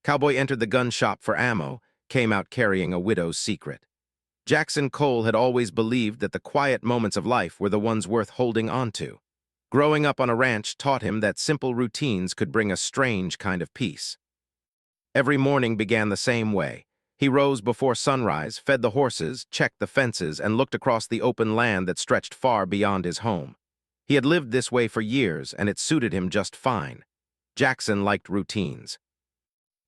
Cowboy entered the gun shop for ammo, came out carrying a widow's secret. Jackson Cole had always believed that the quiet moments of life were the ones worth holding onto. Growing up on a ranch taught him that simple routines could bring a strange kind of peace. Every morning began the same way. He rose before sunrise, fed the horses, checked the fences, and looked across the open land that stretched far beyond his home. He had lived this way for years, and it suited him just fine. Jackson liked routines.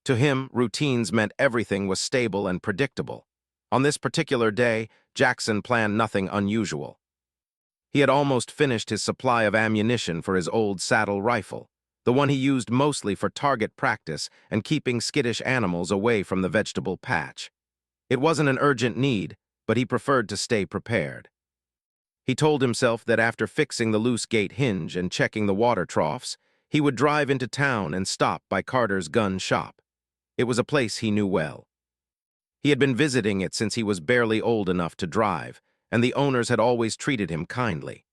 To him, routines meant everything was stable and predictable. On this particular day, Jackson planned nothing unusual. He had almost finished his supply of ammunition for his old saddle rifle, the one he used mostly for target practice and keeping skittish animals away from the vegetable patch. It wasn't an urgent need, but he preferred to stay prepared. He told himself that after fixing the loose gate hinge and checking the water troughs, he would drive into town and stop by Carter's gun shop. It was a place he knew well. He had been visiting it since he was barely old enough to drive, and the owners had always treated him kindly.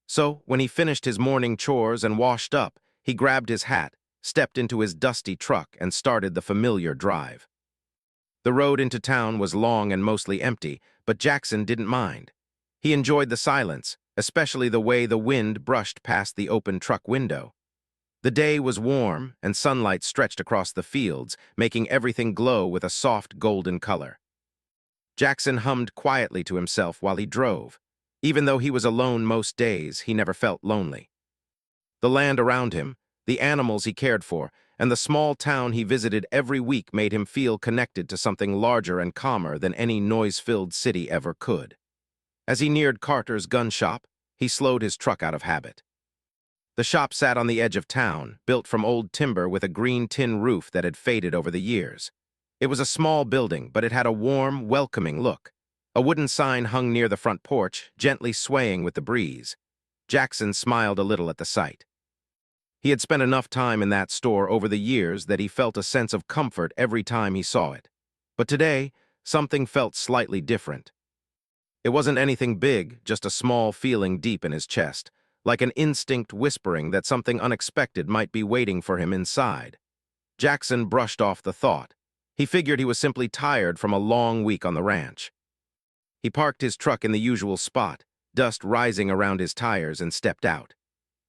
So, when he finished his morning chores and washed up, he grabbed his hat, stepped into his dusty truck, and started the familiar drive. The road into town was long and mostly empty, but Jackson didn't mind. He enjoyed the silence, especially the way the wind brushed past the open truck window. The day was warm, and sunlight stretched across the fields, making everything glow with a soft golden color. Jackson hummed quietly to himself while he drove. Even though he was alone most days, he never felt lonely. The land around him, the animals he cared for, and the small town he visited every week made him feel connected to something larger and calmer than any noise-filled city ever could. As he neared Carter's gun shop, he slowed his truck out of habit. The shop sat on the edge of town, built from old timber with a green tin roof that had faded over the years. It was a small building, but it had a warm, welcoming look. A wooden sign hung near the front porch, gently swaying with the breeze. Jackson smiled a little at the sight. He had spent enough time in that store over the years that he felt a sense of comfort every time he saw it. But today, something felt slightly different. It wasn't anything big, just a small feeling deep in his chest, like an instinct whispering that something unexpected might be waiting for him inside. Jackson brushed off the thought. He figured he was simply tired from a long week on the ranch. He parked his truck in the usual spot, dust rising around his tires, and stepped out.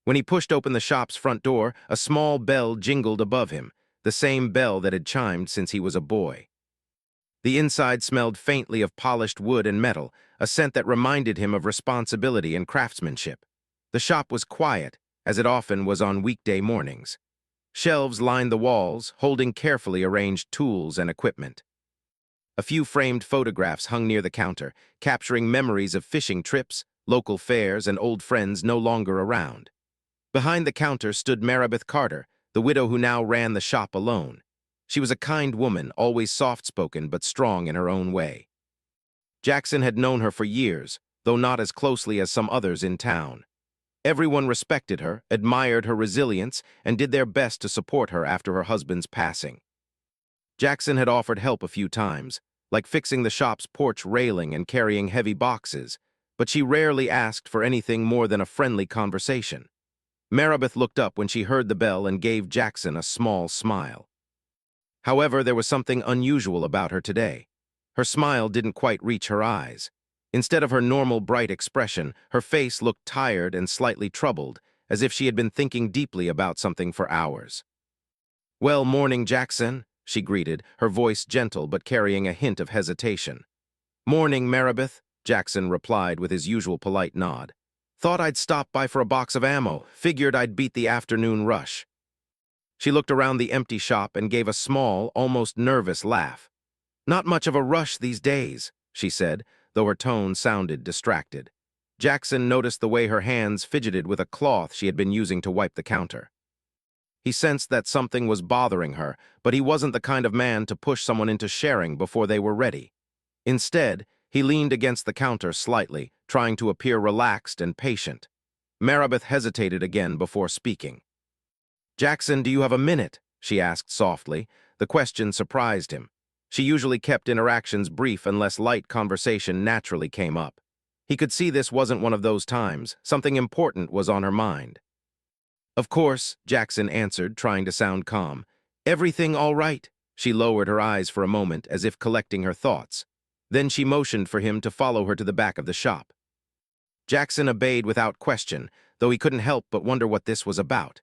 When he pushed open the shop's front door, a small bell jingled above him, the same bell that had chimed since he was a boy. The inside smelled faintly of polished wood and metal, a scent that reminded him of responsibility and craftsmanship. The shop was quiet, as it often was on weekday mornings. Shelves lined the walls, holding carefully arranged tools and equipment. A few framed photographs hung near the counter, capturing memories of fishing trips, local fairs, and old friends no longer around. Behind the counter stood Maribeth Carter, the widow who now ran the shop alone. She was a kind woman, always soft-spoken but strong in her own way. Jackson had known her for years, though not as closely as some others in town. Everyone respected her, admired her resilience, and did their best to support her after her husband's passing. Jackson had offered help a few times, like fixing the shop's porch railing and carrying heavy boxes, but she rarely asked for anything more than a friendly conversation. Maribeth looked up when she heard the bell and gave Jackson a small smile. However, there was something unusual about her today. Her smile didn't quite reach her eyes. Instead of her normal bright expression, her face looked tired and slightly troubled, as if she had been thinking deeply about something for hours. "Well, morning, Jackson," she greeted, her voice gentle but carrying a hint of hesitation. "Morning, Maribeth," Jackson replied with his usual polite nod. "Thought I'd stop by for a box of ammo. Figured I'd beat the afternoon rush." She looked around the empty shop and gave a small, almost nervous laugh. "Not much of a rush these days," she said, though her tone sounded distracted. Jackson noticed the way her hands fidgeted with a cloth she had been using to wipe the counter. He sensed that something was bothering her, but he wasn't the kind of man to push someone into sharing before they were ready. Instead, he leaned against the counter slightly, trying to appear relaxed and patient. Maribeth hesitated again before speaking. "Jackson, do you have a minute?" she asked softly. The question surprised him. She usually kept interactions brief unless light conversation naturally came up. He could see this wasn't one of those times. Something important was on her mind. "Of course," Jackson answered, trying to sound calm. "Everything all right?" She lowered her eyes for a moment as if collecting her thoughts. Then she motioned for him to follow her to the back of the shop. Jackson obeyed without question, though he couldn't help but wonder what this was about.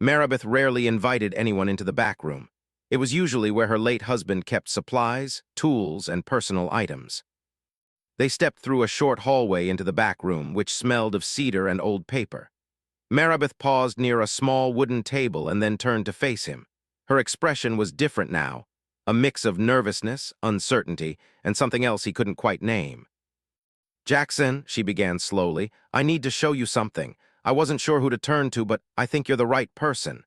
Maribeth rarely invited anyone into the back room. It was usually where her late husband kept supplies, tools, and personal items. They stepped through a short hallway into the back room, which smelled of cedar and old paper. Maribeth paused near a small wooden table and then turned to face him. Her expression was different now, a mix of nervousness, uncertainty, and something else he couldn't quite name. "Jackson," she began slowly, "I need to show you something. I wasn't sure who to turn to, but I think you're the right person."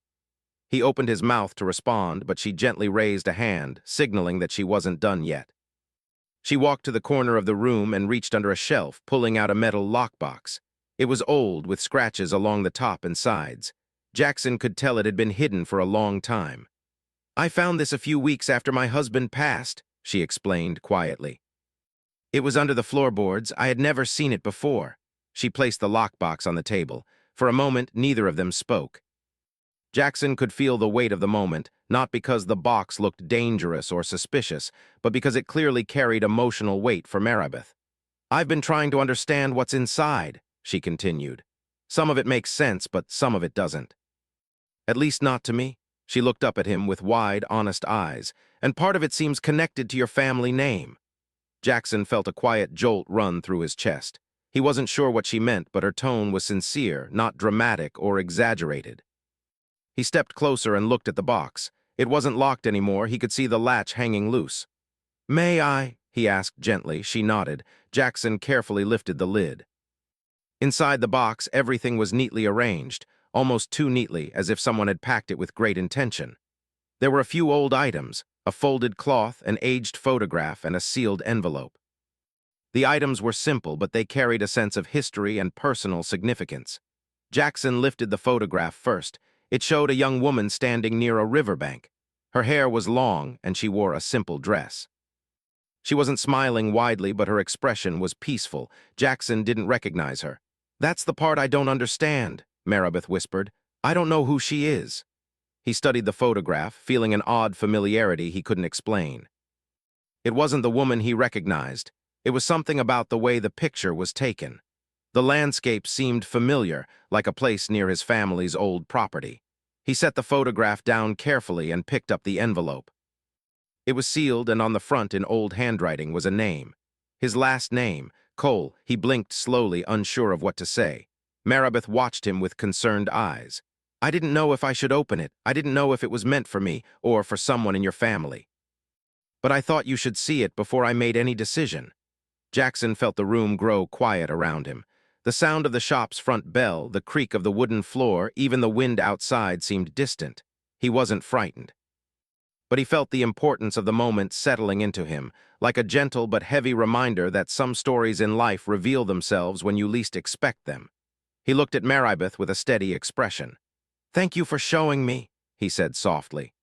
He opened his mouth to respond, but she gently raised a hand, signaling that she wasn't done yet. She walked to the corner of the room and reached under a shelf, pulling out a metal lockbox. It was old, with scratches along the top and sides. Jackson could tell it had been hidden for a long time. "I found this a few weeks after my husband passed," she explained quietly. "It was under the floorboards. I had never seen it before." She placed the lockbox on the table. For a moment, neither of them spoke. Jackson could feel the weight of the moment, not because the box looked dangerous or suspicious, but because it clearly carried emotional weight for Maribeth. "I've been trying to understand what's inside," she continued. "Some of it makes sense, but some of it doesn't. At least not to me." She looked up at him with wide, honest eyes. "And part of it seems connected to your family name." Jackson felt a quiet jolt run through his chest. He wasn't sure what she meant, but her tone was sincere, not dramatic or exaggerated. He stepped closer and looked at the box. It wasn't locked anymore. He could see the latch hanging loose. "May I?" he asked gently. She nodded. Jackson carefully lifted the lid. Inside the box, everything was neatly arranged, almost too neatly, as if someone had packed it with great intention. There were a few old items, a folded cloth, an aged photograph, and a sealed envelope. The items were simple, but they carried a sense of history and personal significance. Jackson lifted the photograph first. It showed a young woman standing near a riverbank. Her hair was long, and she wore a simple dress. She wasn't smiling widely, but her expression was peaceful. Jackson didn't recognize her. "That's the part I don't understand," Maribeth whispered. "I don't know who she is." He studied the photograph, feeling an odd familiarity he couldn't explain. It wasn't the woman he recognized. It was something about the way the picture was taken. The landscape seemed familiar, like a place near his family's old property. He set the photograph down carefully and picked up the envelope. It was sealed, and on the front in old handwriting was a name. His last name, Cole. He blinked slowly, unsure of what to say. Maribeth watched him with concerned eyes. "I didn't know if I should open it. I didn't know if it was meant for me or for someone in your family. But I thought you should see it before I made any decision." Jackson felt the room grow quiet around him. The sound of the shop's front bell, the creak of the wooden floor, even the wind outside seemed distant. He wasn't frightened. But he felt the importance of the moment settling into him, like a gentle but heavy reminder that some stories in life reveal themselves when you least expect them. He looked at Maribeth with a steady expression. "Thank you for showing me," he said softly.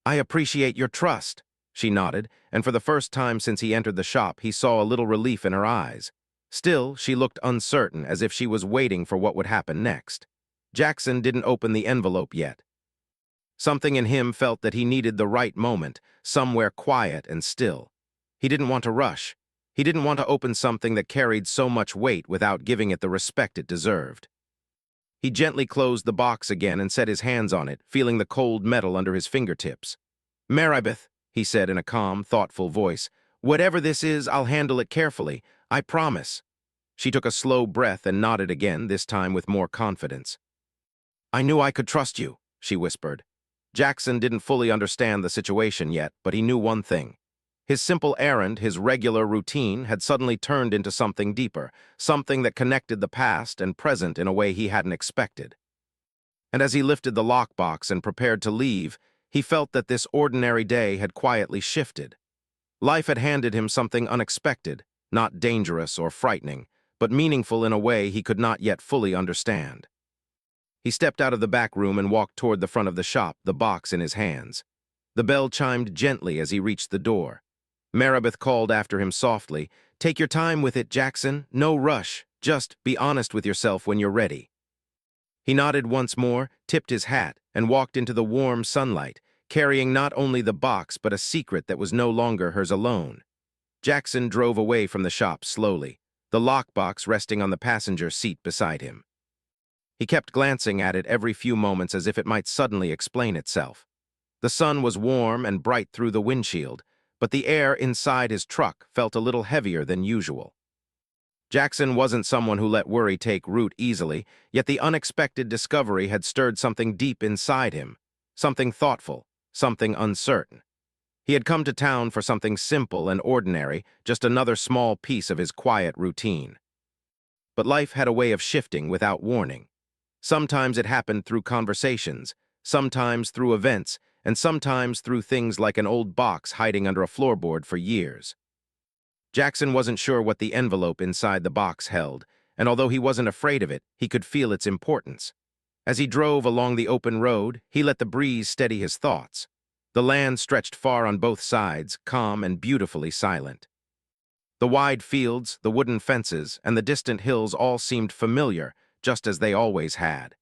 "I appreciate your trust." She nodded, and for the first time since he entered the shop, he saw a little relief in her eyes. Still, she looked uncertain, as if she was waiting for what would happen next. Jackson didn't open the envelope yet. Something in him felt that he needed the right moment, somewhere quiet and still. He didn't want to rush. He didn't want to open something that carried so much weight without giving it the respect it deserved. He gently closed the box again and set his hands on it, feeling the cold metal under his fingertips. "Maribeth," he said in a calm, thoughtful voice, "whatever this is, I'll handle it carefully. I promise." She took a slow breath and nodded again, this time with more confidence. "I knew I could trust you," she whispered. Jackson didn't fully understand the situation yet, but he knew one thing. His simple errand, his regular routine, had suddenly turned into something deeper, something that connected the past and present in a way he hadn't expected. And as he lifted the lockbox and prepared to leave, he felt that this ordinary day had quietly shifted. Life had handed him something unexpected, not dangerous or frightening, but meaningful in a way he could not yet fully understand. He stepped out of the back room and walked toward the front of the shop, the box in his hands. The bell chimed gently as he reached the door. Maribeth called after him softly, "Take your time with it, Jackson. No rush. Just be honest with yourself when you're ready." He nodded once more, tipped his hat, and walked into the warm sunlight, carrying not only the box but a secret that was no longer hers alone. Jackson drove away from the shop slowly, the lockbox resting on the passenger seat beside him. He kept glancing at it every few moments as if it might suddenly explain itself. The sun was warm and bright through the windshield, but the air inside his truck felt a little heavier than usual. Jackson wasn't someone who let worry take root easily, yet the unexpected discovery had stirred something deep inside him, something thoughtful, something uncertain. He had come to town for something simple and ordinary, just another small piece of his quiet routine. But life had a way of shifting without warning. Sometimes it happened through conversations, sometimes through events, and sometimes through things like an old box hiding under a floorboard for years. Jackson wasn't sure what the envelope inside the box held, and although he wasn't afraid of it, he could feel its importance. As he drove along the open road, he let the breeze steady his thoughts. The land stretched far on both sides, calm and beautifully silent. The wide fields, the wooden fences, and the distant hills all seemed familiar, just as they always had.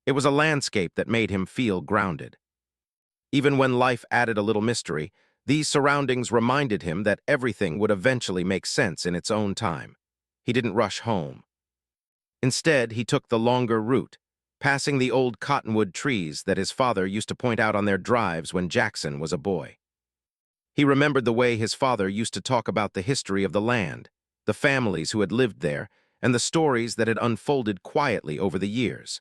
It was a landscape that made him feel grounded. Even when life added a little mystery, these surroundings reminded him that everything would eventually make sense in its own time. He didn't rush home. Instead, he took the longer route, passing the old cottonwood trees that his father used to point out on their drives when Jackson was a boy. He remembered the way his father used to talk about the history of the land, the families who had lived there, and the stories that had unfolded quietly over the years.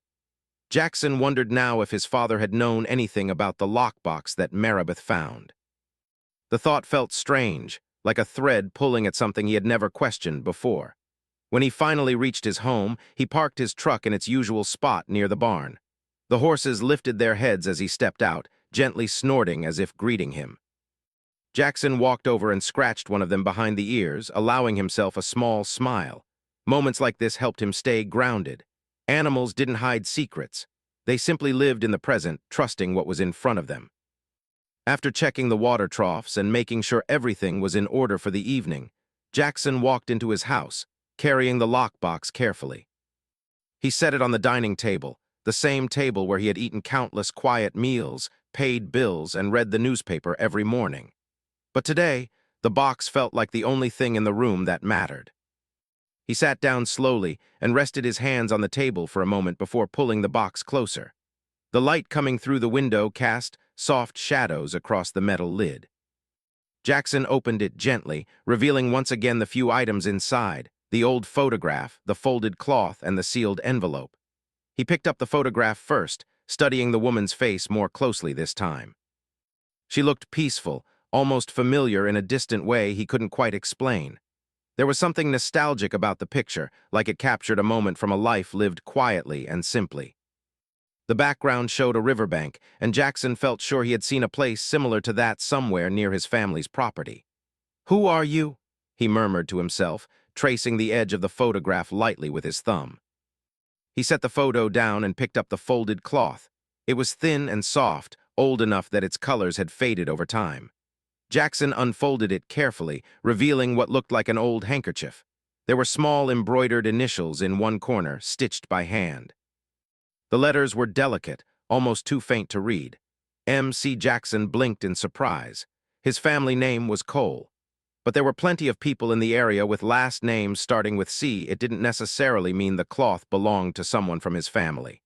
Jackson wondered now if his father had known anything about the lockbox that Maribeth found. The thought felt strange, like a thread pulling at something he had never questioned before. When he finally reached his home, he parked his truck in its usual spot near the barn. The horses lifted their heads as he stepped out, gently snorting as if greeting him. Jackson walked over and scratched one of them behind the ears, allowing himself a small smile. Moments like this helped him stay grounded. Animals didn't hide secrets. They simply lived in the present, trusting what was in front of them. After checking the water troughs and making sure everything was in order for the evening, Jackson walked into his house, carrying the lockbox carefully. He set it on the dining table, the same table where he had eaten countless quiet meals, paid bills, and read the newspaper every morning. But today, the box felt like the only thing in the room that mattered. He sat down slowly and rested his hands on the table for a moment before pulling the box closer. The light coming through the window cast soft shadows across the metal lid. Jackson opened it gently, revealing once again the few items inside, the old photograph, the folded cloth, and the sealed envelope. He picked up the photograph first, studying the woman's face more closely this time. She looked peaceful, almost familiar in a distant way he couldn't quite explain. There was something nostalgic about the picture, like it captured a moment from a life lived quietly and simply. The background showed a riverbank, and Jackson felt sure he had seen a place similar to that somewhere near his family's property. "Who are you?" he murmured to himself, tracing the edge of the photograph lightly with his thumb. He set the photo down and picked up the folded cloth. It was thin and soft, old enough that its colors had faded over time. Jackson unfolded it carefully, revealing what looked like an old handkerchief. There were small embroidered initials in one corner, stitched by hand. The letters were delicate, almost too faint to read. M.C. Jackson blinked in surprise. His family name was Cole. But there were plenty of people in the area with last names starting with C. It didn't necessarily mean the cloth belonged to someone from his family.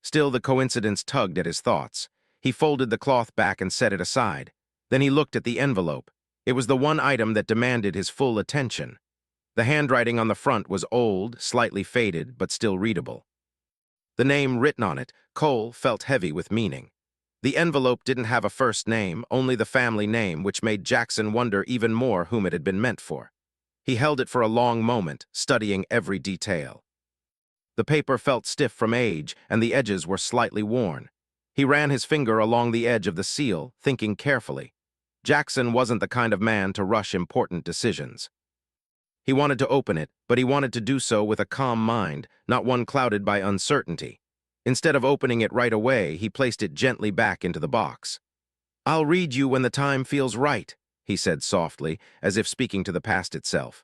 Still, the coincidence tugged at his thoughts. He folded the cloth back and set it aside. Then he looked at the envelope. It was the one item that demanded his full attention. The handwriting on the front was old, slightly faded, but still readable. The name written on it, Cole, felt heavy with meaning. The envelope didn't have a first name, only the family name, which made Jackson wonder even more whom it had been meant for. He held it for a long moment, studying every detail. The paper felt stiff from age, and the edges were slightly worn. He ran his finger along the edge of the seal, thinking carefully. Jackson wasn't the kind of man to rush important decisions. He wanted to open it, but he wanted to do so with a calm mind, not one clouded by uncertainty. Instead of opening it right away, he placed it gently back into the box. "I'll read you when the time feels right," he said softly, as if speaking to the past itself.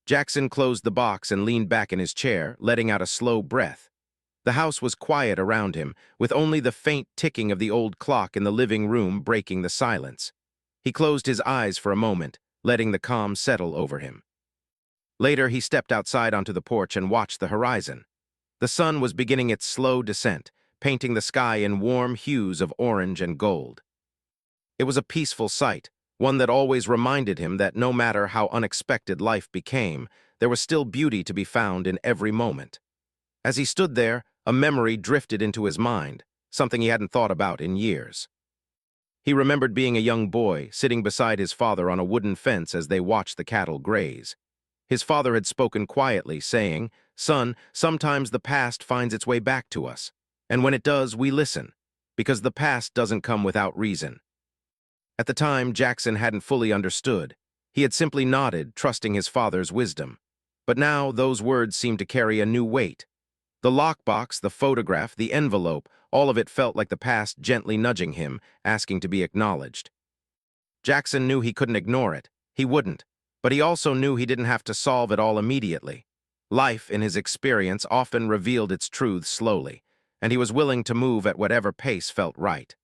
Jackson closed the box and leaned back in his chair, letting out a slow breath. The house was quiet around him, with only the faint ticking of the old clock in the living room breaking the silence. He closed his eyes for a moment, letting the calm settle over him. Later, he stepped outside onto the porch and watched the horizon. The sun was beginning its slow descent, painting the sky in warm hues of orange and gold. It was a peaceful sight, one that always reminded him that no matter how unexpected life became, there was still beauty to be found in every moment. As he stood there, a memory drifted into his mind, something he hadn't thought about in years. He remembered being a young boy, sitting beside his father on a wooden fence as they watched the cattle graze. His father had spoken quietly, saying, "Son, sometimes the past finds its way back to us. And when it does, we listen, because the past doesn't come without reason." At the time, Jackson hadn't fully understood. He had simply nodded, trusting his father's wisdom. But now, those words seemed to carry a new weight. The lockbox, the photograph, the envelope, all of it felt like the past gently nudging him, asking to be acknowledged. Jackson knew he couldn't ignore it. He wouldn't. But he also knew he didn't have to solve it all immediately. Life, in his experience, often revealed its truths slowly, and he was willing to move at whatever pace felt right.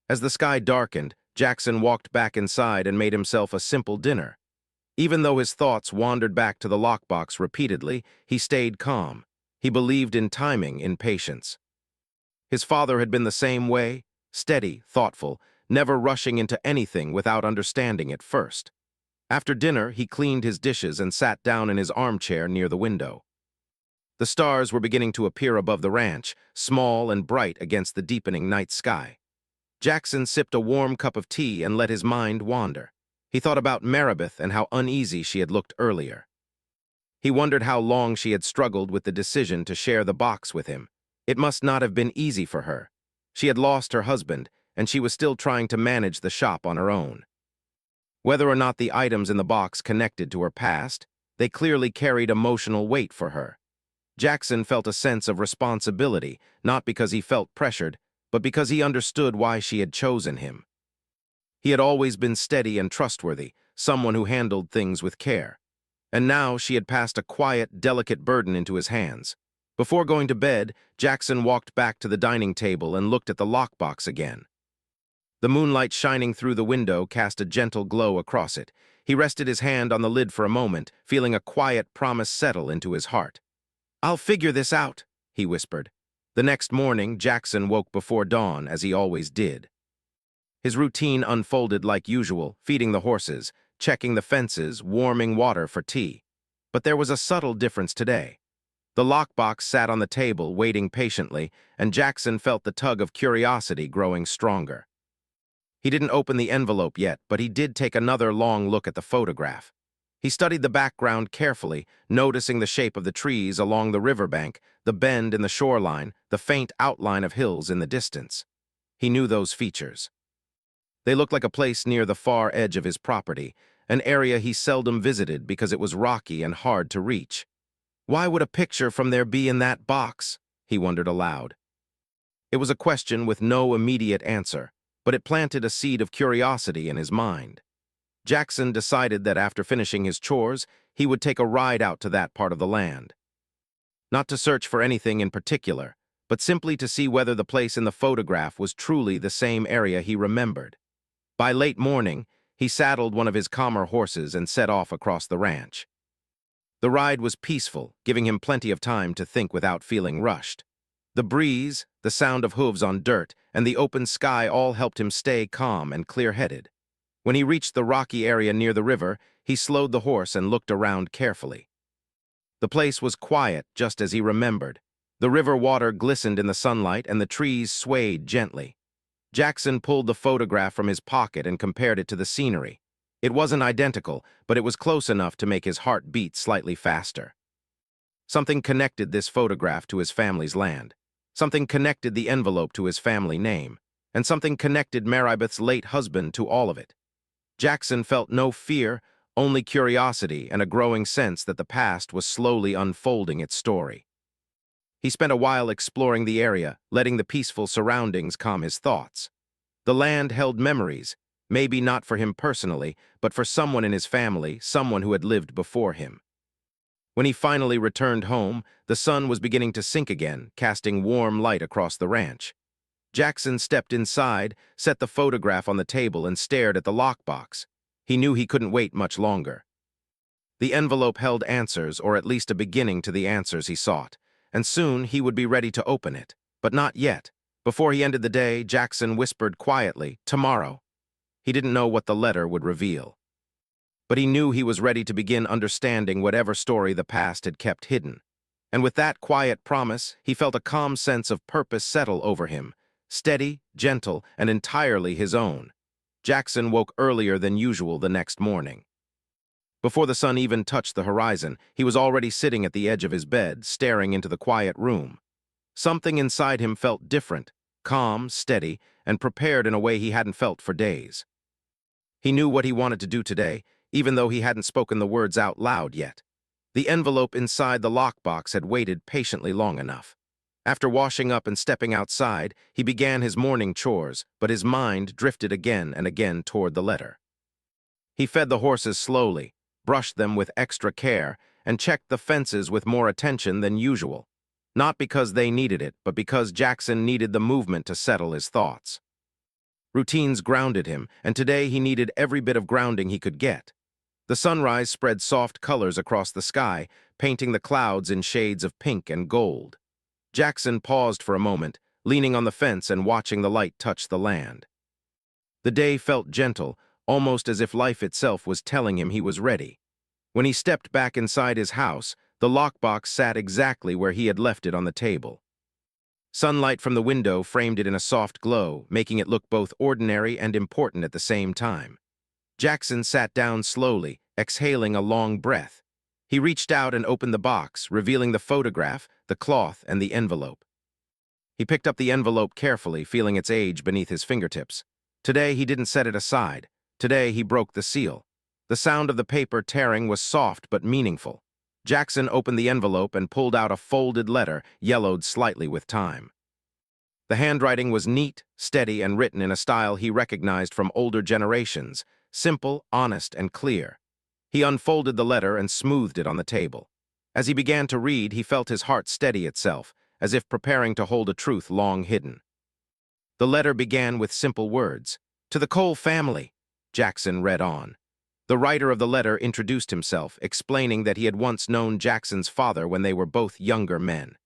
As the sky darkened, Jackson walked back inside and made himself a simple dinner. Even though his thoughts wandered back to the lockbox repeatedly, he stayed calm. He believed in timing, in patience. His father had been the same way, steady, thoughtful, never rushing into anything without understanding it first. After dinner, he cleaned his dishes and sat down in his armchair near the window. The stars were beginning to appear above the ranch, small and bright against the deepening night sky. Jackson sipped a warm cup of tea and let his mind wander. He thought about Maribeth and how uneasy she had looked earlier. He wondered how long she had struggled with the decision to share the box with him. It must not have been easy for her. She had lost her husband, and she was still trying to manage the shop on her own. Whether or not the items in the box connected to her past, they clearly carried emotional weight for her. Jackson felt a sense of responsibility, not because he felt pressured, but because he understood why she had chosen him. He had always been steady and trustworthy, someone who handled things with care. And now she had passed a quiet, delicate burden into his hands. Before going to bed, Jackson walked back to the dining table and looked at the lockbox again. The moonlight shining through the window cast a gentle glow across it. He rested his hand on the lid for a moment, feeling a quiet promise settle into his heart. "I'll figure this out," he whispered. The next morning, Jackson woke before dawn, as he always did. His routine unfolded like usual, feeding the horses, checking the fences, warming water for tea. But there was a subtle difference today. The lockbox sat on the table, waiting patiently, and Jackson felt the tug of curiosity growing stronger. He didn't open the envelope yet, but he did take another long look at the photograph. He studied the background carefully, noticing the shape of the trees along the riverbank, the bend in the shoreline, the faint outline of hills in the distance. He knew those features. They looked like a place near the far edge of his property, an area he seldom visited because it was rocky and hard to reach. Why would a picture from there be in that box? He wondered aloud. It was a question with no immediate answer, but it planted a seed of curiosity in his mind. Jackson decided that after finishing his chores, he would take a ride out to that part of the land. Not to search for anything in particular, but simply to see whether the place in the photograph was truly the same area he remembered. By late morning, he saddled one of his calmer horses and set off across the ranch. The ride was peaceful, giving him plenty of time to think without feeling rushed. The breeze, the sound of hooves on dirt, and the open sky all helped him stay calm and clear-headed. When he reached the rocky area near the river, he slowed the horse and looked around carefully. The place was quiet, just as he remembered. The river water glistened in the sunlight and the trees swayed gently. Jackson pulled the photograph from his pocket and compared it to the scenery. It wasn't identical, but it was close enough to make his heart beat slightly faster. Something connected this photograph to his family's land. Something connected the envelope to his family name. And something connected Maribeth's late husband to all of it. Jackson felt no fear, only curiosity and a growing sense that the past was slowly unfolding its story. He spent a while exploring the area, letting the peaceful surroundings calm his thoughts. The land held memories, maybe not for him personally, but for someone in his family, someone who had lived before him. When he finally returned home, the sun was beginning to sink again, casting warm light across the ranch. Jackson stepped inside, set the photograph on the table, and stared at the lockbox. He knew he couldn't wait much longer. The envelope held answers, or at least a beginning to the answers he sought, and soon he would be ready to open it. But not yet. Before he ended the day, Jackson whispered quietly, "Tomorrow." He didn't know what the letter would reveal. But he knew he was ready to begin understanding whatever story the past had kept hidden. And with that quiet promise, he felt a calm sense of purpose settle over him, steady, gentle, and entirely his own. Jackson woke earlier than usual the next morning. Before the sun even touched the horizon, he was already sitting at the edge of his bed, staring into the quiet room. Something inside him felt different, calm, steady, and prepared in a way he hadn't felt for days. He knew what he wanted to do today, even though he hadn't spoken the words out loud yet. The envelope inside the lockbox had waited patiently long enough. After washing up and stepping outside, he began his morning chores, but his mind drifted again and again toward the letter. He fed the horses slowly, brushed them with extra care, and checked the fences with more attention than usual. Not because they needed it, but because Jackson needed the movement to settle his thoughts. Routines grounded him, and today he needed every bit of grounding he could get. The sunrise spread soft colors across the sky, painting the clouds in shades of pink and gold. Jackson paused for a moment, leaning on the fence and watching the light touch the land. The day felt gentle, almost as if life itself was telling him he was ready. When he stepped back inside his house, the lockbox sat exactly where he had left it on the table. Sunlight from the window framed it in a soft glow, making it look both ordinary and important at the same time. Jackson sat down slowly, exhaling a long breath. He reached out and opened the box, revealing the photograph, the cloth, and the envelope. He picked up the envelope carefully, feeling its age beneath his fingertips. Today he didn't set it aside. Today he broke the seal. The sound of the paper tearing was soft but meaningful. Jackson opened the envelope and pulled out a folded letter, yellowed slightly with time. The handwriting was neat, steady, and written in a style he recognized from older generations, simple, honest, and clear. He unfolded the letter and smoothed it on the table. As he began to read, he felt his heart steady itself, as if preparing to hold a truth long hidden. The letter began with simple words. "To the Cole family," Jackson read on. The writer of the letter introduced himself, explaining that he had once known Jackson's father when they were both younger men.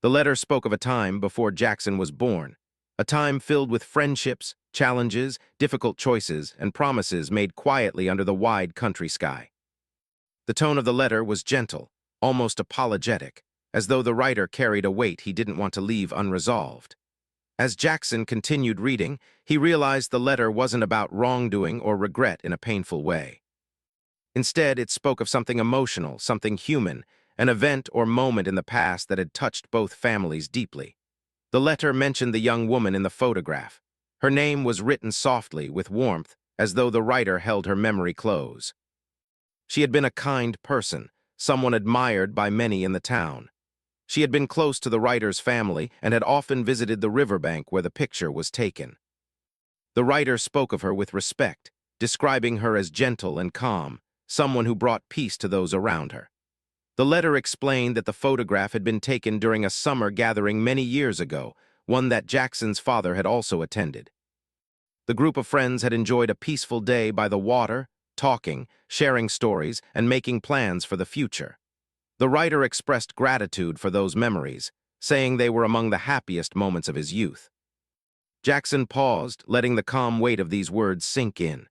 The letter spoke of a time before Jackson was born, a time filled with friendships, challenges, difficult choices, and promises made quietly under the wide country sky. The tone of the letter was gentle, almost apologetic, as though the writer carried a weight he didn't want to leave unresolved. As Jackson continued reading, he realized the letter wasn't about wrongdoing or regret in a painful way. Instead, it spoke of something emotional, something human, an event or moment in the past that had touched both families deeply. The letter mentioned the young woman in the photograph. Her name was written softly, with warmth, as though the writer held her memory close. She had been a kind person, someone admired by many in the town. She had been close to the writer's family and had often visited the riverbank where the picture was taken. The writer spoke of her with respect, describing her as gentle and calm, someone who brought peace to those around her. The letter explained that the photograph had been taken during a summer gathering many years ago, one that Jackson's father had also attended. The group of friends had enjoyed a peaceful day by the water, talking, sharing stories, and making plans for the future. The writer expressed gratitude for those memories, saying they were among the happiest moments of his youth. Jackson paused, letting the calm weight of these words sink in.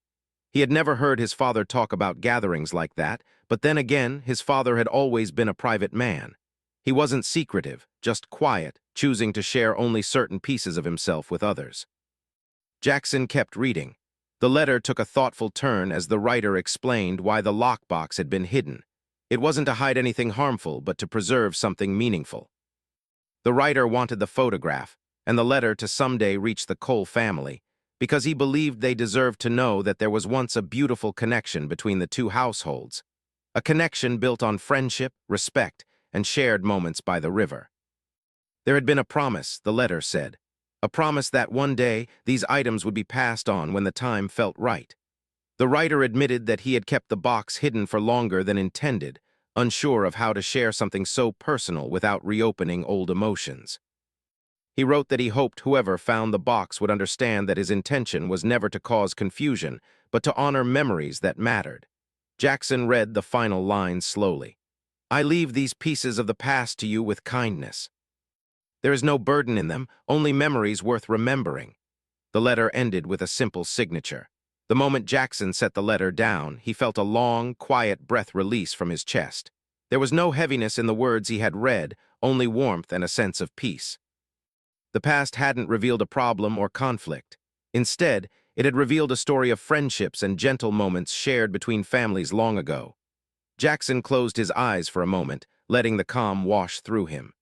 He had never heard his father talk about gatherings like that, but then again, his father had always been a private man. He wasn't secretive, just quiet, choosing to share only certain pieces of himself with others. Jackson kept reading. The letter took a thoughtful turn as the writer explained why the lockbox had been hidden. It wasn't to hide anything harmful, but to preserve something meaningful. The writer wanted the photograph and the letter to someday reach the Cole family, because he believed they deserved to know that there was once a beautiful connection between the two households, a connection built on friendship, respect, and shared moments by the river. There had been a promise, the letter said, a promise that one day these items would be passed on when the time felt right. The writer admitted that he had kept the box hidden for longer than intended, unsure of how to share something so personal without reopening old emotions. He wrote that he hoped whoever found the box would understand that his intention was never to cause confusion, but to honor memories that mattered. Jackson read the final lines slowly. "I leave these pieces of the past to you with kindness. There is no burden in them, only memories worth remembering." The letter ended with a simple signature. The moment Jackson set the letter down, he felt a long, quiet breath release from his chest. There was no heaviness in the words he had read, only warmth and a sense of peace. The past hadn't revealed a problem or conflict. Instead, it had revealed a story of friendships and gentle moments shared between families long ago. Jackson closed his eyes for a moment, letting the calm wash through him.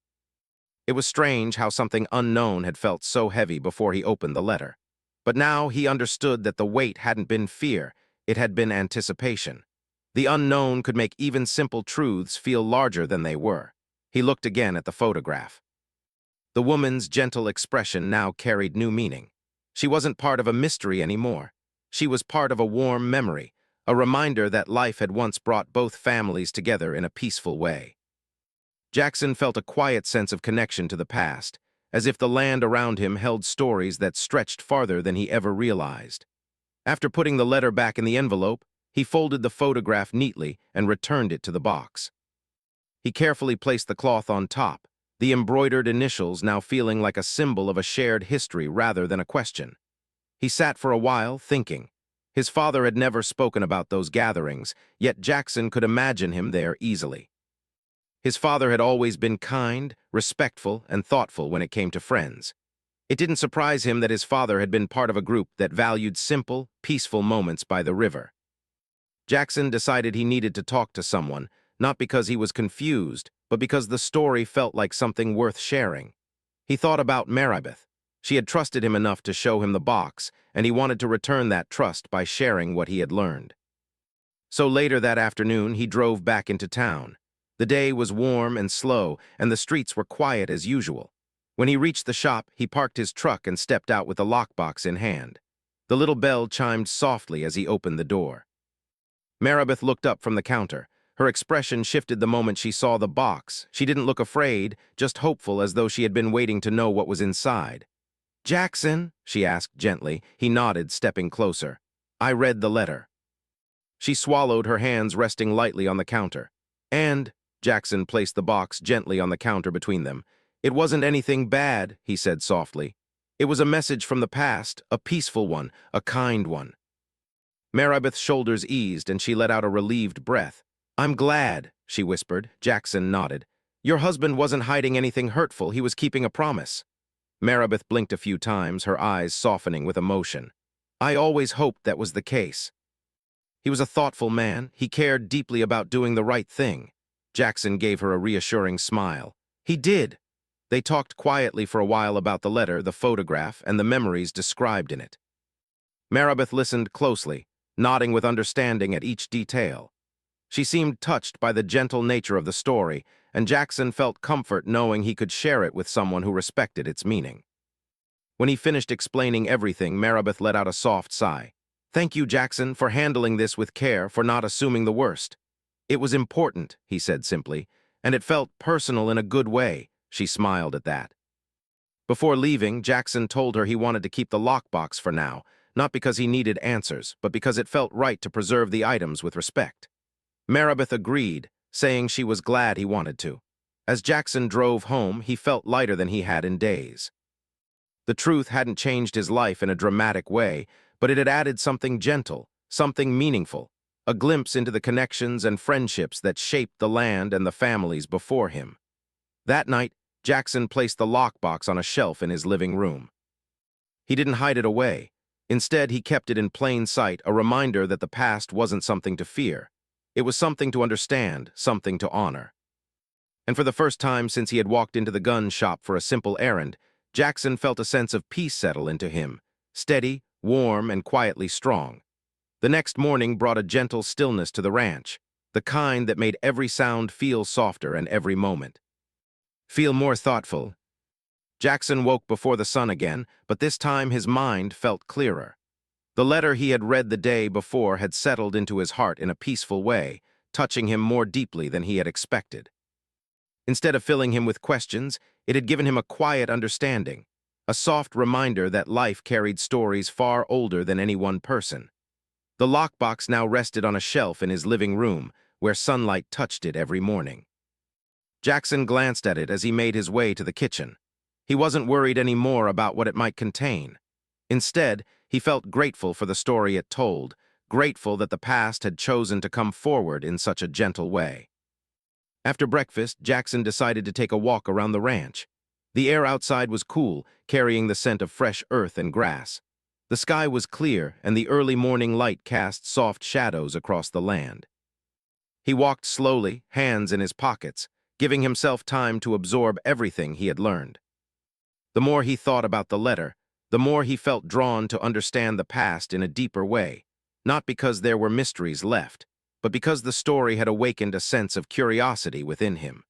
It was strange how something unknown had felt so heavy before he opened the letter. But now he understood that the weight hadn't been fear, it had been anticipation. The unknown could make even simple truths feel larger than they were. He looked again at the photograph. The woman's gentle expression now carried new meaning. She wasn't part of a mystery anymore. She was part of a warm memory, a reminder that life had once brought both families together in a peaceful way. Jackson felt a quiet sense of connection to the past, as if the land around him held stories that stretched farther than he ever realized. After putting the letter back in the envelope, he folded the photograph neatly and returned it to the box. He carefully placed the cloth on top, the embroidered initials now feeling like a symbol of a shared history rather than a question. He sat for a while, thinking. His father had never spoken about those gatherings, yet Jackson could imagine him there easily. His father had always been kind, respectful, and thoughtful when it came to friends. It didn't surprise him that his father had been part of a group that valued simple, peaceful moments by the river. Jackson decided he needed to talk to someone, not because he was confused, but because the story felt like something worth sharing. He thought about Maribeth. She had trusted him enough to show him the box, and he wanted to return that trust by sharing what he had learned. So later that afternoon, he drove back into town. The day was warm and slow, and the streets were quiet as usual. When he reached the shop, he parked his truck and stepped out with the lockbox in hand. The little bell chimed softly as he opened the door. Maribeth looked up from the counter. Her expression shifted the moment she saw the box. She didn't look afraid, just hopeful, as though she had been waiting to know what was inside. "Jackson?" she asked gently. He nodded, stepping closer. "I read the letter." She swallowed, her hands resting lightly on the counter. "And," Jackson placed the box gently on the counter between them. "It wasn't anything bad," he said softly. "It was a message from the past, a peaceful one, a kind one." Maribeth's shoulders eased, and she let out a relieved breath. "I'm glad," she whispered. Jackson nodded. "Your husband wasn't hiding anything hurtful, he was keeping a promise." Maribeth blinked a few times, her eyes softening with emotion. "I always hoped that was the case." He was a thoughtful man. He cared deeply about doing the right thing. Jackson gave her a reassuring smile. "He did." They talked quietly for a while about the letter, the photograph, and the memories described in it. Maribeth listened closely, nodding with understanding at each detail. She seemed touched by the gentle nature of the story, and Jackson felt comfort knowing he could share it with someone who respected its meaning. When he finished explaining everything, Maribeth let out a soft sigh. "Thank you, Jackson, for handling this with care, for not assuming the worst." "It was important," he said simply, "and it felt personal in a good way." She smiled at that. Before leaving, Jackson told her he wanted to keep the lockbox for now, not because he needed answers, but because it felt right to preserve the items with respect. Maribeth agreed, saying she was glad he wanted to. As Jackson drove home, he felt lighter than he had in days. The truth hadn't changed his life in a dramatic way, but it had added something gentle, something meaningful, a glimpse into the connections and friendships that shaped the land and the families before him. That night, Jackson placed the lockbox on a shelf in his living room. He didn't hide it away. Instead, he kept it in plain sight, a reminder that the past wasn't something to fear. It was something to understand, something to honor. And for the first time since he had walked into the gun shop for a simple errand, Jackson felt a sense of peace settle into him, steady, warm, and quietly strong. The next morning brought a gentle stillness to the ranch, the kind that made every sound feel softer and every moment feel more thoughtful. Jackson woke before the sun again, but this time his mind felt clearer. The letter he had read the day before had settled into his heart in a peaceful way, touching him more deeply than he had expected. Instead of filling him with questions, it had given him a quiet understanding, a soft reminder that life carried stories far older than any one person. The lockbox now rested on a shelf in his living room, where sunlight touched it every morning. Jackson glanced at it as he made his way to the kitchen. He wasn't worried anymore about what it might contain. Instead, he felt grateful for the story it told, grateful that the past had chosen to come forward in such a gentle way. After breakfast, Jackson decided to take a walk around the ranch. The air outside was cool, carrying the scent of fresh earth and grass. The sky was clear, and the early morning light cast soft shadows across the land. He walked slowly, hands in his pockets, giving himself time to absorb everything he had learned. The more he thought about the letter, the more he felt drawn to understand the past in a deeper way, not because there were mysteries left, but because the story had awakened a sense of curiosity within him.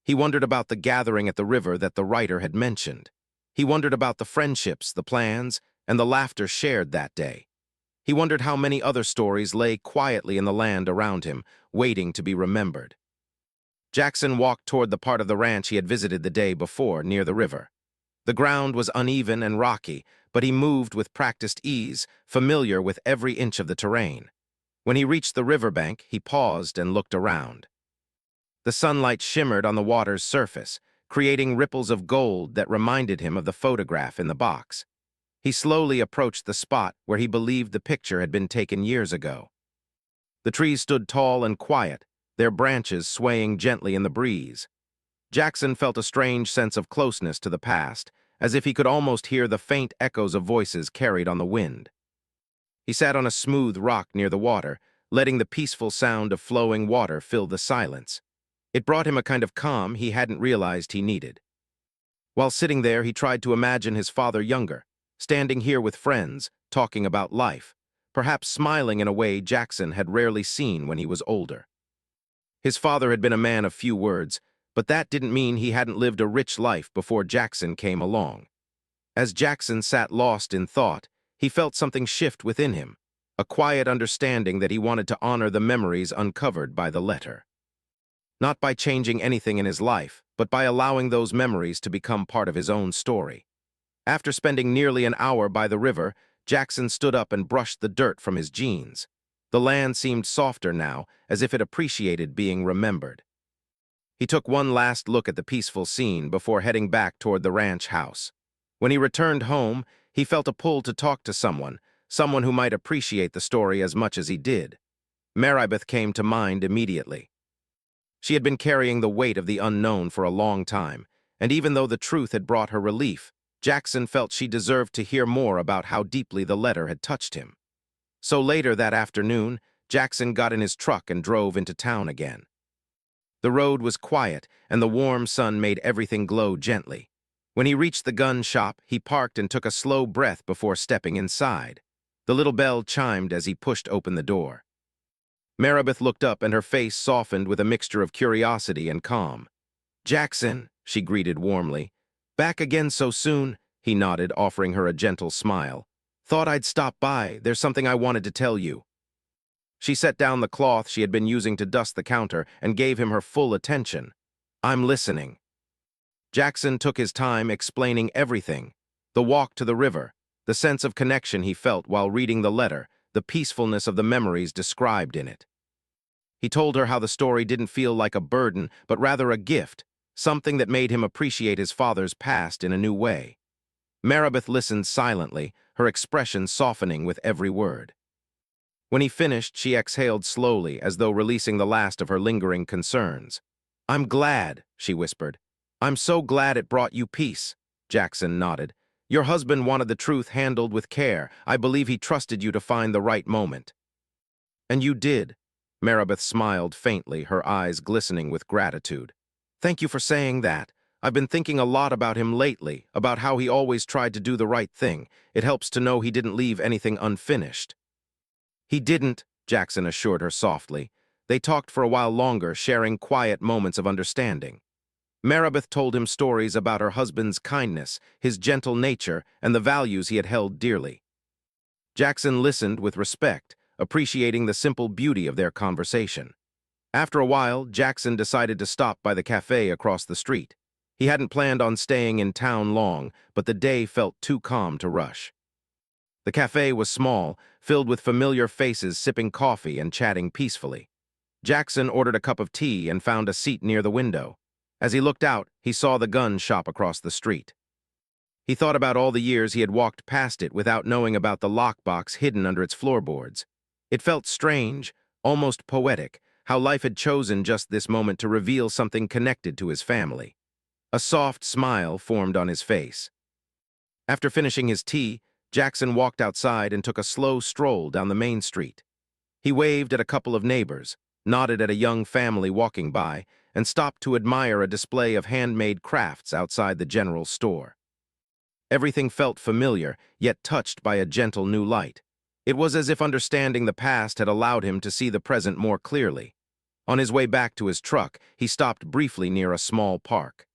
He wondered about the gathering at the river that the writer had mentioned. He wondered about the friendships, the plans, and the laughter shared that day. He wondered how many other stories lay quietly in the land around him, waiting to be remembered. Jackson walked toward the part of the ranch he had visited the day before, near the river. The ground was uneven and rocky, but he moved with practiced ease, familiar with every inch of the terrain. When he reached the riverbank, he paused and looked around. The sunlight shimmered on the water's surface, creating ripples of gold that reminded him of the photograph in the box. He slowly approached the spot where he believed the picture had been taken years ago. The trees stood tall and quiet, their branches swaying gently in the breeze. Jackson felt a strange sense of closeness to the past, as if he could almost hear the faint echoes of voices carried on the wind. He sat on a smooth rock near the water, letting the peaceful sound of flowing water fill the silence. It brought him a kind of calm he hadn't realized he needed. While sitting there, he tried to imagine his father younger, standing here with friends, talking about life, perhaps smiling in a way Jackson had rarely seen when he was older. His father had been a man of few words, but that didn't mean he hadn't lived a rich life before Jackson came along. As Jackson sat lost in thought, he felt something shift within him, a quiet understanding that he wanted to honor the memories uncovered by the letter. Not by changing anything in his life, but by allowing those memories to become part of his own story. After spending nearly an hour by the river, Jackson stood up and brushed the dirt from his jeans. The land seemed softer now, as if it appreciated being remembered. He took one last look at the peaceful scene before heading back toward the ranch house. When he returned home, he felt a pull to talk to someone who might appreciate the story as much as he did. Maribeth came to mind immediately. She had been carrying the weight of the unknown for a long time, and even though the truth had brought her relief, Jackson felt she deserved to hear more about how deeply the letter had touched him. So later that afternoon, Jackson got in his truck and drove into town again. The road was quiet, and the warm sun made everything glow gently. When he reached the gun shop, he parked and took a slow breath before stepping inside. The little bell chimed as he pushed open the door. Maribeth looked up, and her face softened with a mixture of curiosity and calm. "Jackson," she greeted warmly. "Back again so soon?" He nodded, offering her a gentle smile. "Thought I'd stop by. There's something I wanted to tell you." She set down the cloth she had been using to dust the counter and gave him her full attention. "I'm listening." Jackson took his time explaining everything: the walk to the river, the sense of connection he felt while reading the letter, the peacefulness of the memories described in it. He told her how the story didn't feel like a burden, but rather a gift, something that made him appreciate his father's past in a new way. Maribeth listened silently, her expression softening with every word. When he finished, she exhaled slowly, as though releasing the last of her lingering concerns. "I'm glad," she whispered. "I'm so glad it brought you peace." Jackson nodded. "Your husband wanted the truth handled with care. I believe he trusted you to find the right moment." "And you did." Maribeth smiled faintly, her eyes glistening with gratitude. "Thank you for saying that. I've been thinking a lot about him lately, about how he always tried to do the right thing. It helps to know he didn't leave anything unfinished." "He didn't," Jackson assured her softly. They talked for a while longer, sharing quiet moments of understanding. Maribeth told him stories about her husband's kindness, his gentle nature, and the values he had held dearly. Jackson listened with respect, appreciating the simple beauty of their conversation. After a while, Jackson decided to stop by the cafe across the street. He hadn't planned on staying in town long, but the day felt too calm to rush. The cafe was small, filled with familiar faces sipping coffee and chatting peacefully. Jackson ordered a cup of tea and found a seat near the window. As he looked out, he saw the gun shop across the street. He thought about all the years he had walked past it without knowing about the lockbox hidden under its floorboards. It felt strange, almost poetic, how life had chosen just this moment to reveal something connected to his family. A soft smile formed on his face. After finishing his tea, Jackson walked outside and took a slow stroll down the main street. He waved at a couple of neighbors, nodded at a young family walking by, and stopped to admire a display of handmade crafts outside the general store. Everything felt familiar, yet touched by a gentle new light. It was as if understanding the past had allowed him to see the present more clearly. On his way back to his truck, he stopped briefly near a small park.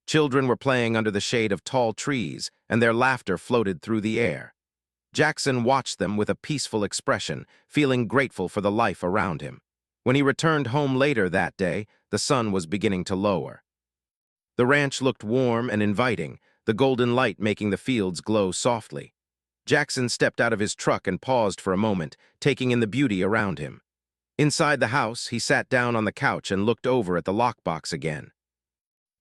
Children were playing under the shade of tall trees, and their laughter floated through the air. Jackson watched them with a peaceful expression, feeling grateful for the life around him. When he returned home later that day, the sun was beginning to lower. The ranch looked warm and inviting, the golden light making the fields glow softly. Jackson stepped out of his truck and paused for a moment, taking in the beauty around him. Inside the house, he sat down on the couch and looked over at the lockbox again.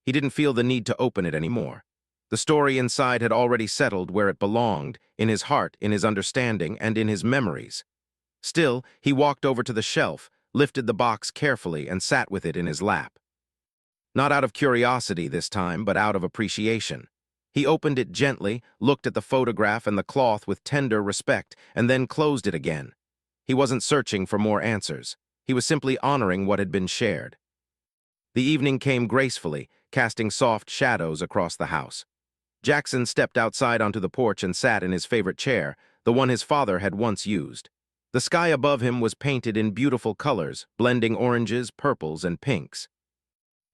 He didn't feel the need to open it anymore. The story inside had already settled where it belonged, in his heart, in his understanding, and in his memories. Still, he walked over to the shelf, lifted the box carefully, and sat with it in his lap. Not out of curiosity this time, but out of appreciation. He opened it gently, looked at the photograph and the cloth with tender respect, and then closed it again. He wasn't searching for more answers. He was simply honoring what had been shared. The evening came gracefully, casting soft shadows across the house. Jackson stepped outside onto the porch and sat in his favorite chair, the one his father had once used. The sky above him was painted in beautiful colors, blending oranges, purples, and pinks.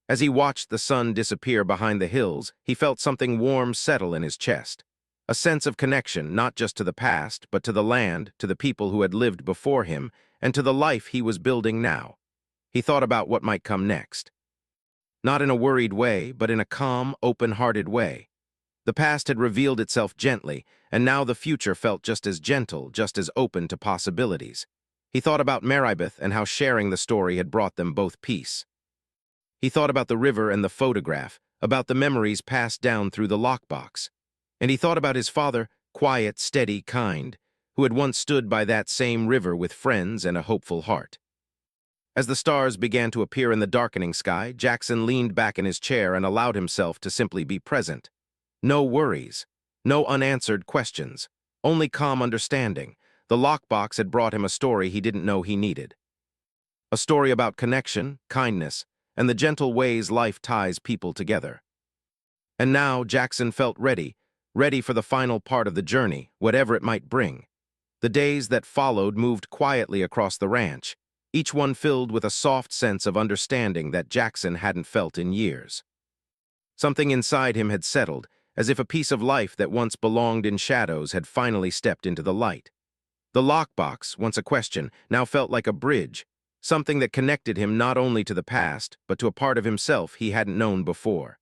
As he watched the sun disappear behind the hills, he felt something warm settle in his chest. A sense of connection not just to the past, but to the land, to the people who had lived before him, and to the life he was building now. He thought about what might come next. Not in a worried way, but in a calm, open-hearted way. The past had revealed itself gently, and now the future felt just as gentle, just as open to possibilities. He thought about Maribeth and how sharing the story had brought them both peace. He thought about the river and the photograph, about the memories passed down through the lockbox. And he thought about his father, quiet, steady, kind, who had once stood by that same river with friends and a hopeful heart. As the stars began to appear in the darkening sky, Jackson leaned back in his chair and allowed himself to simply be present. No worries, no unanswered questions, only calm understanding. The lockbox had brought him a story he didn't know he needed. A story about connection, kindness, and the gentle ways life ties people together. And now Jackson felt ready for the final part of the journey, whatever it might bring. The days that followed moved quietly across the ranch, each one filled with a soft sense of understanding that Jackson hadn't felt in years. Something inside him had settled, as if a piece of life that once belonged in shadows had finally stepped into the light. The lockbox, once a question, now felt like a bridge, something that connected him not only to the past, but to a part of himself he hadn't known before.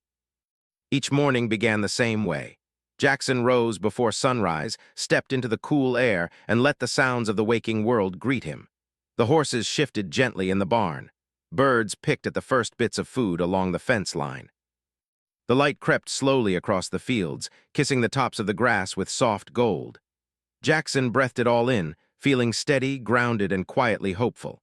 Each morning began the same way. Jackson rose before sunrise, stepped into the cool air, and let the sounds of the waking world greet him. The horses shifted gently in the barn. Birds picked at the first bits of food along the fence line. The light crept slowly across the fields, kissing the tops of the grass with soft gold. Jackson breathed it all in, feeling steady, grounded, and quietly hopeful.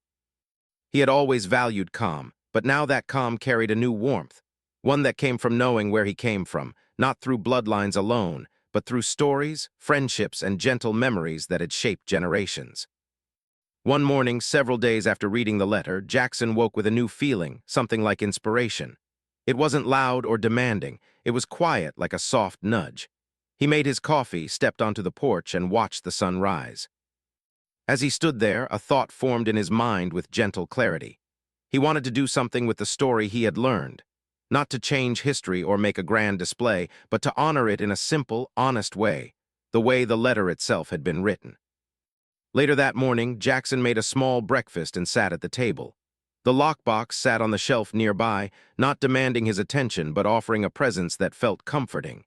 He had always valued calm, but now that calm carried a new warmth, one that came from knowing where he came from, not through bloodlines alone, but through stories, friendships, and gentle memories that had shaped generations. One morning, several days after reading the letter, Jackson woke with a new feeling, something like inspiration. It wasn't loud or demanding, it was quiet like a soft nudge. He made his coffee, stepped onto the porch, and watched the sun rise. As he stood there, a thought formed in his mind with gentle clarity. He wanted to do something with the story he had learned. Not to change history or make a grand display, but to honor it in a simple, honest way, the way the letter itself had been written. Later that morning, Jackson made a small breakfast and sat at the table. The lockbox sat on the shelf nearby, not demanding his attention but offering a presence that felt comforting.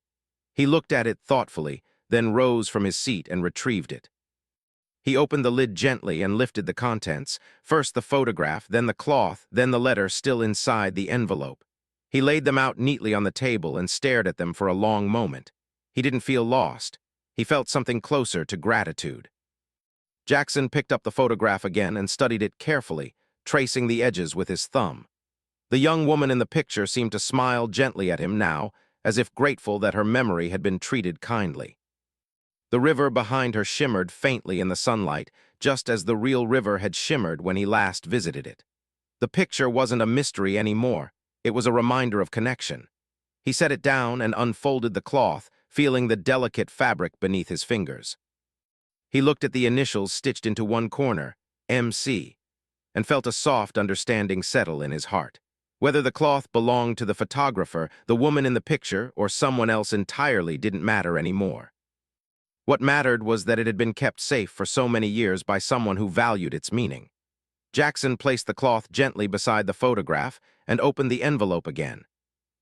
He looked at it thoughtfully, then rose from his seat and retrieved it. He opened the lid gently and lifted the contents, first the photograph, then the cloth, then the letter still inside the envelope. He laid them out neatly on the table and stared at them for a long moment. He didn't feel lost. He felt something closer to gratitude. Jackson picked up the photograph again and studied it carefully, tracing the edges with his thumb. The young woman in the picture seemed to smile gently at him now, as if grateful that her memory had been treated kindly. The river behind her shimmered faintly in the sunlight, just as the real river had shimmered when he last visited it. The picture wasn't a mystery anymore. It was a reminder of connection. He set it down and unfolded the cloth, feeling the delicate fabric beneath his fingers. He looked at the initials stitched into one corner, MC, and felt a soft understanding settle in his heart. Whether the cloth belonged to the photographer, the woman in the picture, or someone else entirely didn't matter anymore. What mattered was that it had been kept safe for so many years by someone who valued its meaning. Jackson placed the cloth gently beside the photograph and opened the envelope again.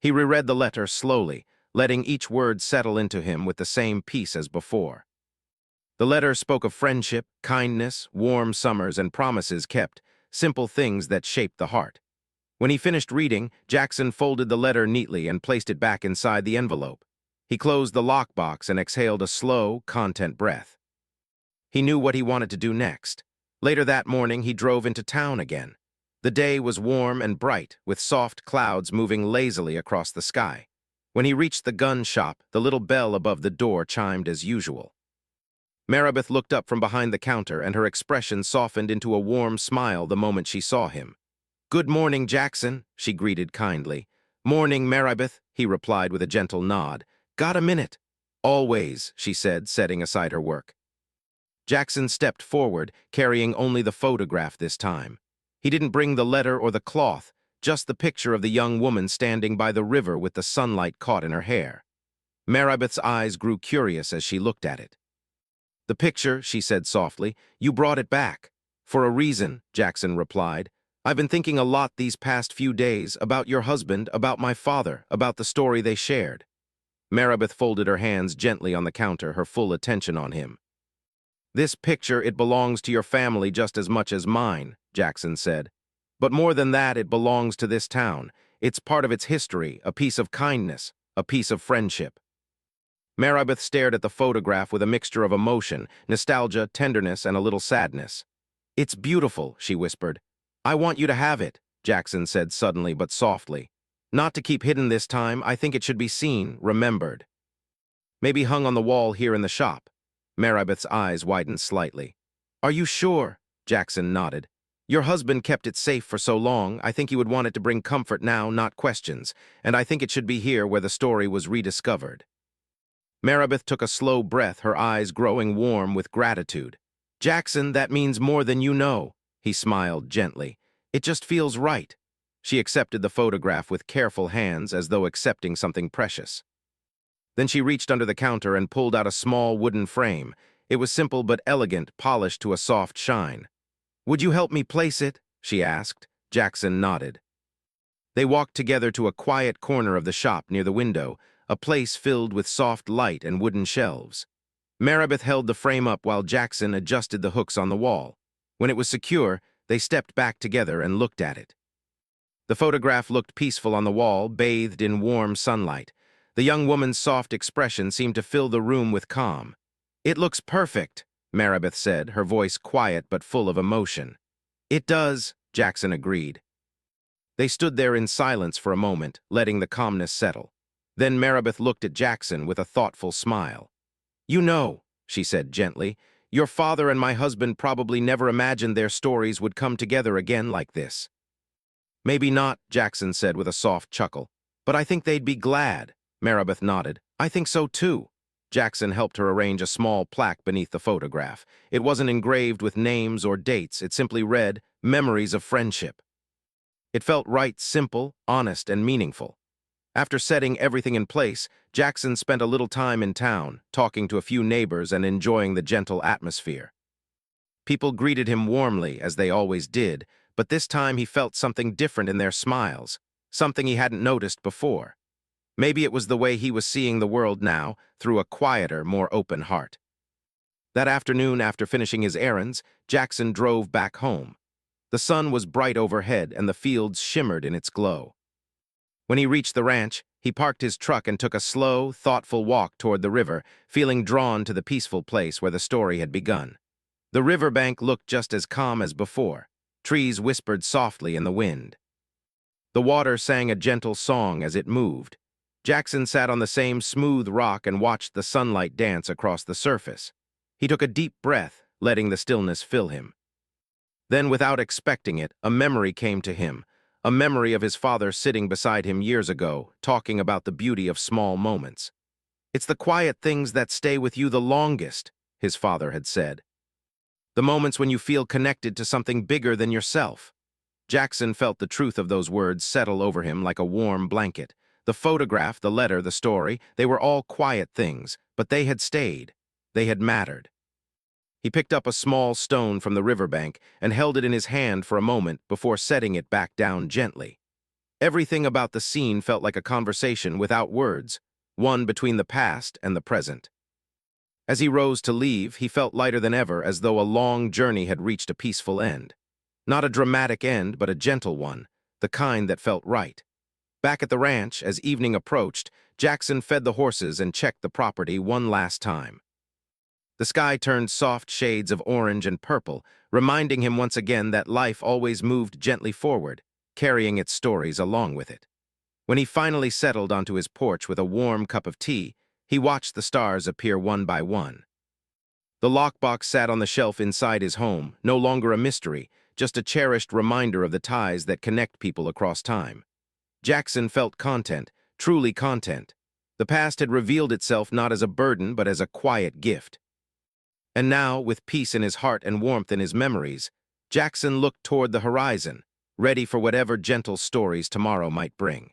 He reread the letter slowly, letting each word settle into him with the same peace as before. The letter spoke of friendship, kindness, warm summers, and promises kept, simple things that shaped the heart. When he finished reading, Jackson folded the letter neatly and placed it back inside the envelope. He closed the lockbox and exhaled a slow, content breath. He knew what he wanted to do next. Later that morning, he drove into town again. The day was warm and bright, with soft clouds moving lazily across the sky. When he reached the gun shop, the little bell above the door chimed as usual. Maribeth looked up from behind the counter, and her expression softened into a warm smile the moment she saw him. "Good morning, Jackson," she greeted kindly. "Morning, Maribeth," he replied with a gentle nod. "Got a minute?" "Always," she said, setting aside her work. Jackson stepped forward, carrying only the photograph this time. He didn't bring the letter or the cloth, just the picture of the young woman standing by the river with the sunlight caught in her hair. Maribeth's eyes grew curious as she looked at it. "The picture," she said softly, "you brought it back." "For a reason," Jackson replied. "I've been thinking a lot these past few days about your husband, about my father, about the story they shared." Maribeth folded her hands gently on the counter, her full attention on him. "This picture, it belongs to your family just as much as mine," Jackson said. "But more than that, it belongs to this town. It's part of its history, a piece of kindness, a piece of friendship." Maribeth stared at the photograph with a mixture of emotion, nostalgia, tenderness, and a little sadness. "It's beautiful," she whispered. "I want you to have it," Jackson said suddenly but softly. "Not to keep hidden this time, I think it should be seen, remembered. Maybe hung on the wall here in the shop." Maribeth's eyes widened slightly. "Are you sure?" Jackson nodded. "Your husband kept it safe for so long, I think he would want it to bring comfort now, not questions, and I think it should be here where the story was rediscovered." Maribeth took a slow breath, her eyes growing warm with gratitude. "Jackson, that means more than you know," he smiled gently. "It just feels right." She accepted the photograph with careful hands as though accepting something precious. Then she reached under the counter and pulled out a small wooden frame. It was simple but elegant, polished to a soft shine. "Would you help me place it?" she asked. Jackson nodded. They walked together to a quiet corner of the shop near the window, a place filled with soft light and wooden shelves. Maribeth held the frame up while Jackson adjusted the hooks on the wall. When it was secure, they stepped back together and looked at it. The photograph looked peaceful on the wall, bathed in warm sunlight. The young woman's soft expression seemed to fill the room with calm. "It looks perfect," Maribeth said, her voice quiet but full of emotion. "It does," Jackson agreed. They stood there in silence for a moment, letting the calmness settle. Then Maribeth looked at Jackson with a thoughtful smile. "You know," she said gently, "your father and my husband probably never imagined their stories would come together again like this." "Maybe not," Jackson said with a soft chuckle. "But I think they'd be glad." Maribeth nodded. "I think so too." Jackson helped her arrange a small plaque beneath the photograph. It wasn't engraved with names or dates. It simply read, "Memories of Friendship." It felt right, simple, honest, and meaningful. After setting everything in place, Jackson spent a little time in town, talking to a few neighbors and enjoying the gentle atmosphere. People greeted him warmly, as they always did, but this time he felt something different in their smiles, something he hadn't noticed before. Maybe it was the way he was seeing the world now, through a quieter, more open heart. That afternoon, after finishing his errands, Jackson drove back home. The sun was bright overhead and the fields shimmered in its glow. When he reached the ranch, he parked his truck and took a slow, thoughtful walk toward the river, feeling drawn to the peaceful place where the story had begun. The riverbank looked just as calm as before. Trees whispered softly in the wind. The water sang a gentle song as it moved. Jackson sat on the same smooth rock and watched the sunlight dance across the surface. He took a deep breath, letting the stillness fill him. Then, without expecting it, a memory came to him, a memory of his father sitting beside him years ago, talking about the beauty of small moments. "It's the quiet things that stay with you the longest," his father had said. "The moments when you feel connected to something bigger than yourself." Jackson felt the truth of those words settle over him like a warm blanket. The photograph, the letter, the story, they were all quiet things, but they had stayed. They had mattered. He picked up a small stone from the riverbank and held it in his hand for a moment before setting it back down gently. Everything about the scene felt like a conversation without words, one between the past and the present. As he rose to leave, he felt lighter than ever, as though a long journey had reached a peaceful end. Not a dramatic end, but a gentle one, the kind that felt right. Back at the ranch, as evening approached, Jackson fed the horses and checked the property one last time. The sky turned soft shades of orange and purple, reminding him once again that life always moved gently forward, carrying its stories along with it. When he finally settled onto his porch with a warm cup of tea, he watched the stars appear one by one. The lockbox sat on the shelf inside his home, no longer a mystery, just a cherished reminder of the ties that connect people across time. Jackson felt content, truly content. The past had revealed itself not as a burden, but as a quiet gift. And now, with peace in his heart and warmth in his memories, Jackson looked toward the horizon, ready for whatever gentle stories tomorrow might bring.